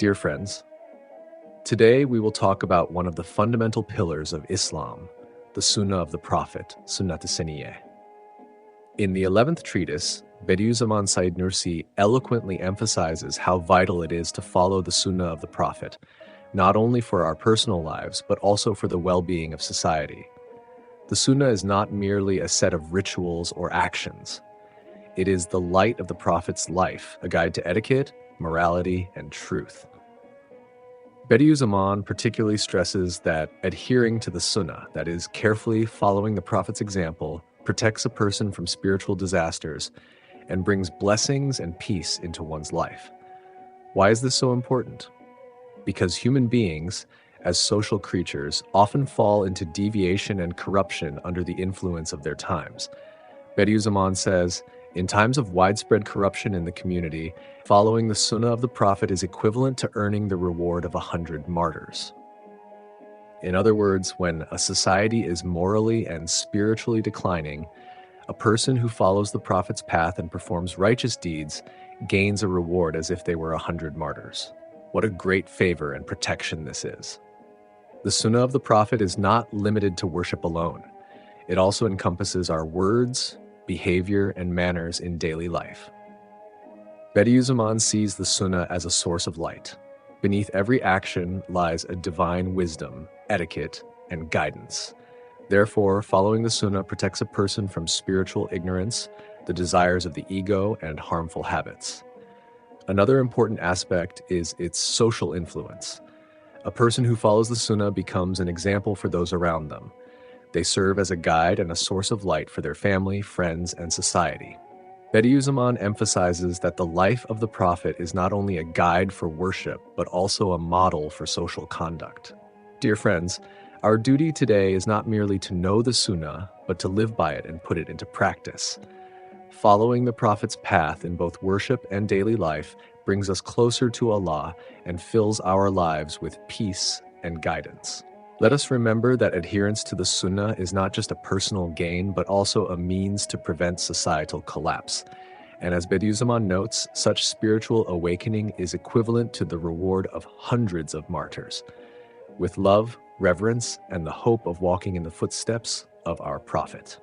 Dear friends, today we will talk about one of the fundamental pillars of Islam, the Sunnah of the Prophet, Sunnat-i Seniyye. In the 11th Treatise, Bediüzzaman Said Nursî eloquently emphasizes how vital it is to follow the Sunnah of the Prophet, not only for our personal lives, but also for the well-being of society. The Sunnah is not merely a set of rituals or actions. It is the light of the Prophet's life, a guide to etiquette, morality, and truth. Bediüzzaman particularly stresses that adhering to the Sunnah, that is, carefully following the Prophet's example, protects a person from spiritual disasters and brings blessings and peace into one's life. Why is this so important? Because human beings, as social creatures, often fall into deviation and corruption under the influence of their times. Bediüzzaman says, in times of widespread corruption in the community, following the Sunnah of the Prophet is equivalent to earning the reward of 100 martyrs. In other words, when a society is morally and spiritually declining, a person who follows the Prophet's path and performs righteous deeds gains a reward as if they were 100 martyrs. What a great favor and protection this is. The Sunnah of the Prophet is not limited to worship alone. It also encompasses our words, behavior, and manners in daily life. Bediüzzaman sees the Sunnah as a source of light. Beneath every action lies a divine wisdom, etiquette, and guidance. Therefore, following the Sunnah protects a person from spiritual ignorance, the desires of the ego, and harmful habits. Another important aspect is its social influence. A person who follows the Sunnah becomes an example for those around them. They serve as a guide and a source of light for their family, friends, and society. Bediüzzaman emphasizes that the life of the Prophet is not only a guide for worship, but also a model for social conduct. Dear friends, our duty today is not merely to know the Sunnah, but to live by it and put it into practice. Following the Prophet's path in both worship and daily life brings us closer to Allah and fills our lives with peace and guidance. Let us remember that adherence to the Sunnah is not just a personal gain, but also a means to prevent societal collapse. And as Bediüzzaman notes, such spiritual awakening is equivalent to the reward of hundreds of martyrs. With love, reverence, and the hope of walking in the footsteps of our Prophet.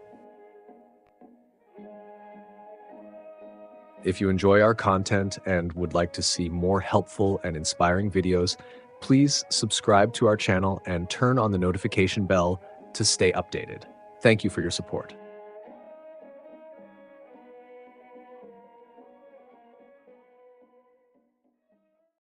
If you enjoy our content and would like to see more helpful and inspiring videos, please subscribe to our channel and turn on the notification bell to stay updated. Thank you for your support.